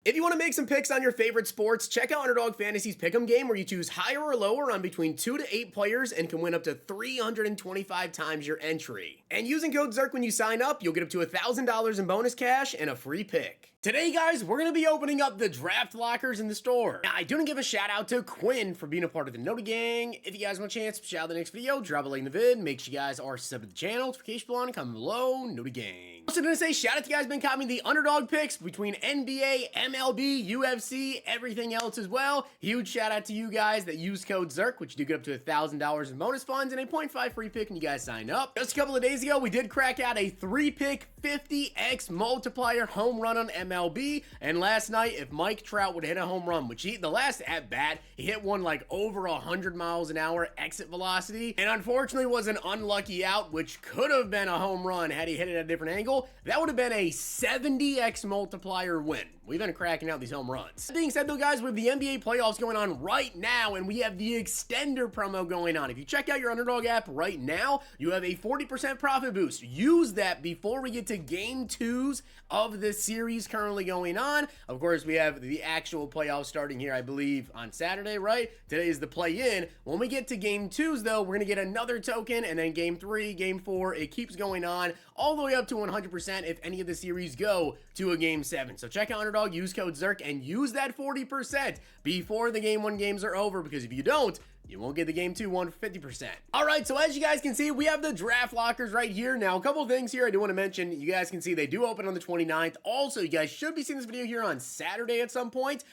If you want to make some picks on your favorite sports, check out Underdog Fantasy's Pick'em game where you choose higher or lower on between 2 to 8 players and can win up to 325 times your entry. And using code ZIRK when you sign up, you'll get up to $1,000 in bonus cash and a free pick. Today, guys, we're going to be opening up the draft lockers in the store. Now, I do want to give a shout out to Quinn for being a part of the Nota Gang. If you guys want a chance to shout out the next video, drop a like in the vid. Make sure you guys are subbed to the channel. Notification bell on, comment below, Nota Gang. Also going to say shout out to you guys been copying the Underdog picks between NBA, MLB, UFC, everything else as well. Huge shout out to you guys that use code ZIRK, which you do get up to $1,000 in bonus funds and a 0.5 free pick when you guys sign up. Just a couple of days ago, we did crack out a 3-pick 50x multiplier home run on MLB. And last night, if Mike Trout would hit a home run, which the last at bat, he hit one like over 100 miles an hour exit velocity, and unfortunately was an unlucky out, which could have been a home run had he hit it at a different angle. That would have been a 70x multiplier win. We've been cracking out these home runs. That being said though, guys, with the NBA playoffs going on right now, and we have the extender promo going on. If you check out your Underdog app right now, you have a 40% profit boost. Use that before we get to game 2s of this series currently going on. Of course, we have the actual playoffs starting here, I believe, on Saturday, right? Today is the play-in. When we get to game 2s, though, we're going to get another token, and then game 3, game 4, it keeps going on all the way up to 100% if any of the series go to a game 7. So check out Underdog, use code ZIRK, and use that 40% before the game 1 games are over, because if you don't, you won't get the game 2 one for 50%. All right, so as you guys can see, we have the draft lockers right here. Now, a couple of things here I do want to mention. You guys can see they do open on the 29th. Also, you guys should be seeing this video here on Saturday at some point.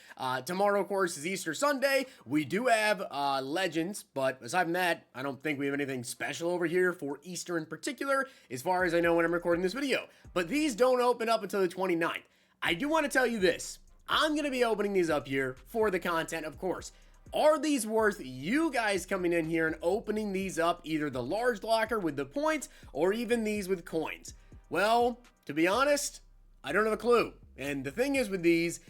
Tomorrow, of course, is Easter Sunday. We do have Legends, but aside from that, I don't think we have anything special over here for Easter in particular, as far as I know when I'm recording this video. But these don't open up until the 29th. I do want to tell you this. I'm going to be opening these up here for the content, of course. Are these worth you guys coming in here and opening these up, either the large locker with the points or even these with coins? Well, to be honest, I don't have a clue. And the thing is with these,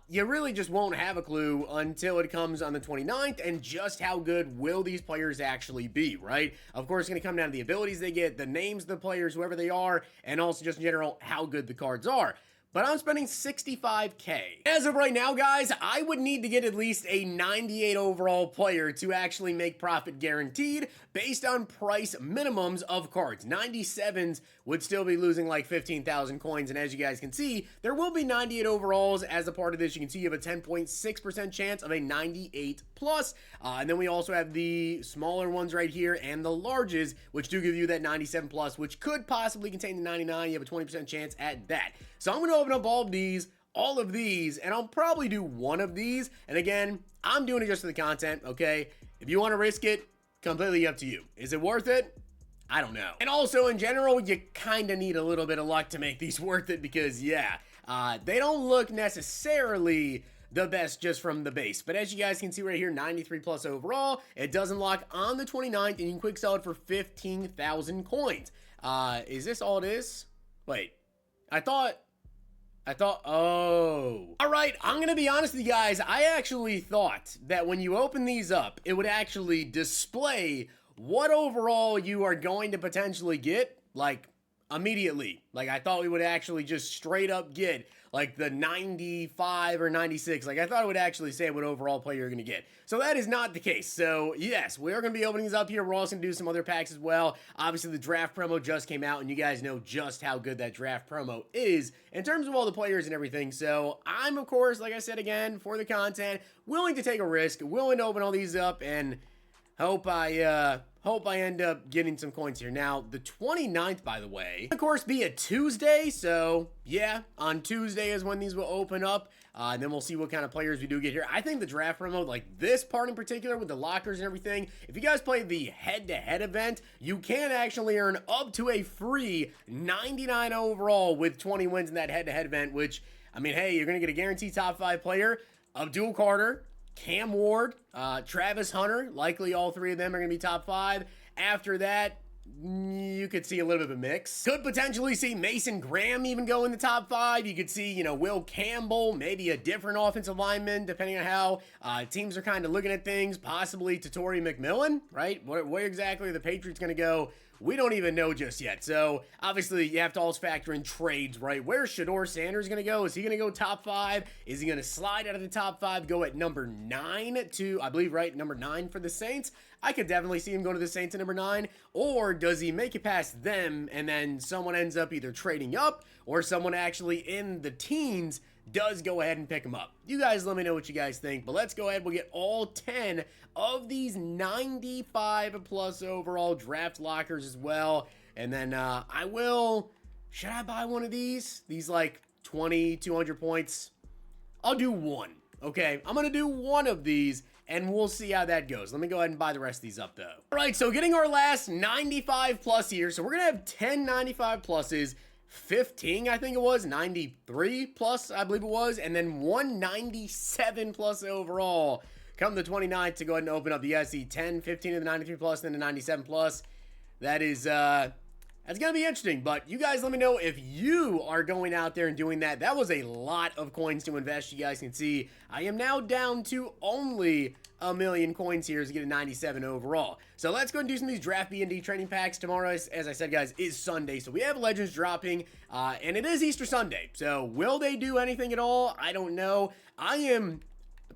you really just won't have a clue until it comes on the 29th and just how good will these players actually be, right? Of course, it's going to come down to the abilities they get, the names of the players, whoever they are, and also just in general, how good the cards are. But I'm spending $65K. As of right now, guys, I would need to get at least a 98 overall player to actually make profit guaranteed based on price minimums of cards. 97s would still be losing like 15,000 coins, and as you guys can see, there will be 98 overalls as a part of this. You can see you have a 10.6% chance of a 98 plus, and then we also have the smaller ones right here and the larges, which do give you that 97 plus, which could possibly contain the 99. You have a 20% chance at that. So I'm going to open up all of these, and I'll probably do one of these. And again, I'm doing it just for the content, okay? If you want to risk it, completely up to you. Is it worth it? I don't know. And also, in general, you kind of need a little bit of luck to make these worth it because, yeah, they don't look necessarily the best just from the base. But as you guys can see right here, 93 plus overall. It doesn't lock on the 29th, and you can quick sell it for 15,000 coins. Is this all it is? Wait, I thought, oh. All right, I'm going to be honest with you guys. I actually thought that when you open these up, it would actually display what overall you are going to potentially get, like, immediately. Like, I thought we would actually just straight up get, like, the 95 or 96. Like, I thought it would actually say what overall player you're going to get. So that is not the case. So, yes, we are going to be opening these up here. We're also going to do some other packs as well. Obviously, the draft promo just came out, and you guys know just how good that draft promo is in terms of all the players and everything. So, I'm, of course, like I said again, for the content, willing to take a risk, willing to open all these up, and hope I end up getting some coins here. Now, the 29th, by the way, of course, be a Tuesday. So, yeah, on Tuesday is when these will open up. And then we'll see what kind of players we do get here. I think the draft promo, like this part in particular with the lockers and everything, if you guys play the head-to-head event, you can actually earn up to a free 99 overall with 20 wins in that head-to-head event, which, I mean, hey, you're going to get a guaranteed top 5 player, Abdul Carter, Cam Ward, Travis Hunter, likely all 3 of them are going to be top 5. After that, you could see a little bit of a mix. Could potentially see Mason Graham even go in the top 5. You could see, Will Campbell, maybe a different offensive lineman, depending on how teams are kind of looking at things. Possibly Tatori McMillan, right? Where exactly are the Patriots going to go we don't even know just yet. So obviously you have to also factor in trades, right? Where's Shedeur Sanders going to go? Is he going to go top 5? Is he going to slide out of the top 5, go at number 9 to, I believe, right, number 9 for the Saints? I could definitely see him going to the Saints at number 9. Or does he make it past them and then someone ends up either trading up or someone actually in the teens does go ahead and pick him up? You guys let me know what you guys think, but let's go ahead. We'll get all 10 of these 95 plus overall draft lockers as well. And then should I buy one of these? These like 200 points? I'll do one, okay? I'm gonna do one of these and we'll see how that goes. Let me go ahead and buy the rest of these up though. All right, so getting our last 95 plus here. So we're gonna have 10 95 pluses, 15, I think it was, 93 plus, I believe it was, and then 197 plus overall. Come the 29th to go ahead and open up the SE 10, 15 of the 93 plus, then the 97 plus. That is, that's going to be interesting, but you guys let me know if you are going out there and doing that. That was a lot of coins to invest. You guys can see I am now down to only 1,000,000 coins here to get a 97 overall. So let's go and do some of these draft B&D training packs. Tomorrow, as I said, guys, is Sunday. So we have Legends dropping, and it is Easter Sunday. So will they do anything at all? I don't know. I am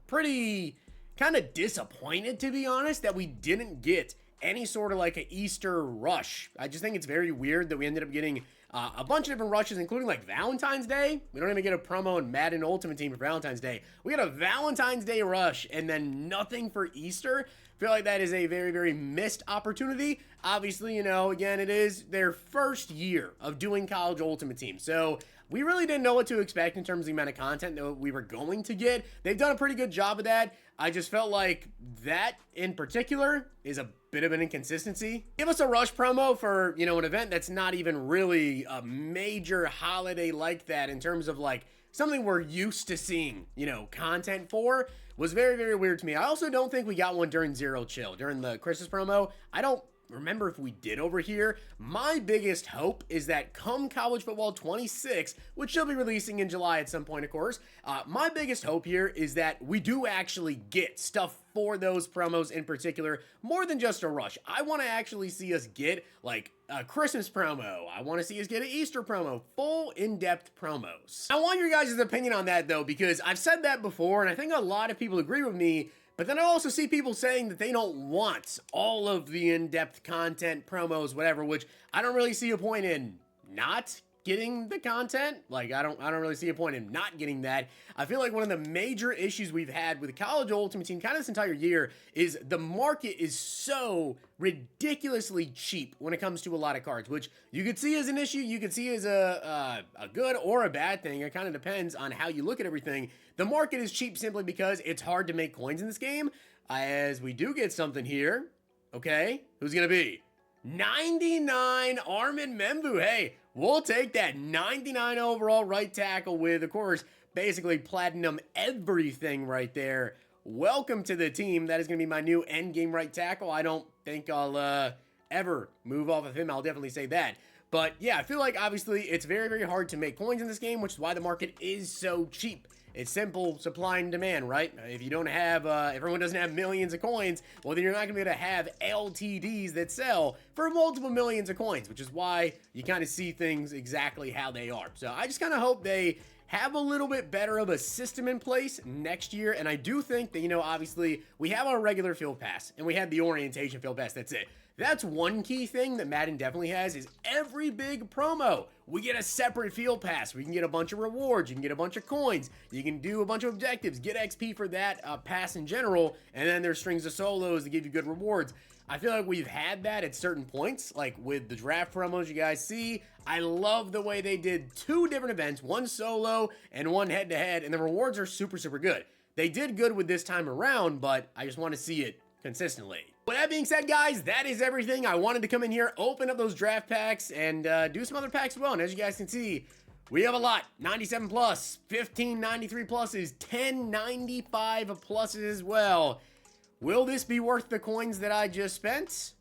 pretty kind of disappointed, to be honest, that we didn't get any sort of like an Easter rush. I just think it's very weird that we ended up getting a bunch of different rushes, including like Valentine's Day. We don't even get a promo in Madden Ultimate Team for Valentine's Day. We got a Valentine's Day rush and then nothing for Easter. I feel like that is a very, very missed opportunity. Obviously, you know, again, it is their first year of doing College Ultimate Team. So we really didn't know what to expect in terms of the amount of content that we were going to get. They've done a pretty good job of that. I just felt like that in particular is a bit of an inconsistency. Give us a rush promo for, you know, an event that's not even really a major holiday like that in terms of like something we're used to seeing, you know, content for. Was very, very weird to me. I also don't think we got one during Zero Chill, during the Christmas promo. I don't remember if we did over here. My biggest hope is that come College Football 26, which she'll be releasing in July at some point, of course, my biggest hope here is that we do actually get stuff for those promos in particular, more than just a rush. I want to actually see us get like a Christmas promo. I want to see us get an Easter promo, full in-depth promos. I want your guys' opinion on that though, because I've said that before and I think a lot of people agree with me. But then I also see people saying that they don't want all of the in-depth content, promos, whatever, which I don't really see a point in not getting the content. Like, I don't really see a point in not getting that. I feel like one of the major issues we've had with College Ultimate Team kind of this entire year is the market is so ridiculously cheap when it comes to a lot of cards, which you could see as an issue, you could see as a good or a bad thing. It kind of depends on how you look at everything. The market is cheap simply because it's hard to make coins in this game. As we do get something here, okay, who's gonna be? 99 Armin Membu. Hey, we'll take that 99 overall right tackle with, of course, basically platinum everything right there. Welcome to the team. That is going to be my new end game right tackle. I don't think I'll ever move off of him. I'll definitely say that. But yeah, I feel like obviously it's very, very hard to make coins in this game, which is why the market is so cheap. It's simple supply and demand, right? If you don't have, everyone doesn't have millions of coins, well, then you're not going to be able to have LTDs that sell for multiple millions of coins, which is why you kind of see things exactly how they are. So I just kind of hope they have a little bit better of a system in place next year. And I do think that, you know, obviously we have our regular field pass and we have the orientation field pass. That's it. That's one key thing that Madden definitely has is every big promo. We get a separate field pass. We can get a bunch of rewards. You can get a bunch of coins. You can do a bunch of objectives, get XP for that pass in general. And then there's strings of solos that give you good rewards. I feel like we've had that at certain points, like with the draft promos you guys see. I love the way they did 2 different events, one solo and one head-to-head, and the rewards are super, super good. They did good with this time around, but I just want to see it consistently. With that being said, guys, that is everything. I wanted to come in here, open up those draft packs, and do some other packs as well. And as you guys can see, we have a lot. 97 plus, 15 93 pluses, 10 95 pluses as well. Will this be worth the coins that I just spent?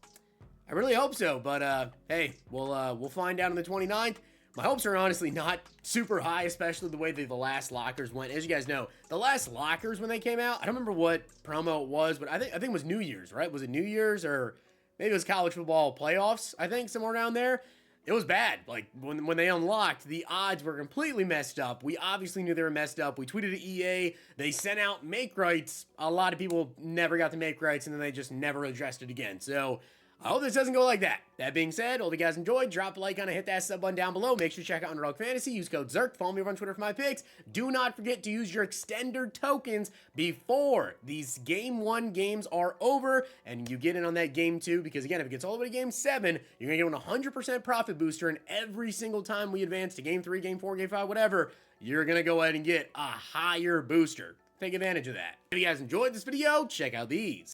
I really hope so, but hey, we'll find out on the 29th. My hopes are honestly not super high, especially the way that the last lockers went. As you guys know, the last lockers when they came out, I don't remember what promo it was, but I think it was New Year's, right? Was it New Year's or maybe it was college football playoffs, I think, somewhere around there. It was bad. Like, when they unlocked, the odds were completely messed up. We obviously knew they were messed up. We tweeted at EA. They sent out make rights. A lot of people never got the make rights, and then they just never addressed it again. So I hope this doesn't go like that. That being said, hope you guys enjoyed. Drop a like on it, hit that sub button down below. Make sure to check out Underdog Fantasy. Use code ZERK. Follow me over on Twitter for my picks. Do not forget to use your extender tokens before these Game 1 games are over, and you get in on that Game 2, because again, if it gets all the way to Game 7, you're going to get an 100% profit booster, and every single time we advance to Game 3, Game 4, Game 5, whatever, you're going to go ahead and get a higher booster. Take advantage of that. If you guys enjoyed this video, check out these.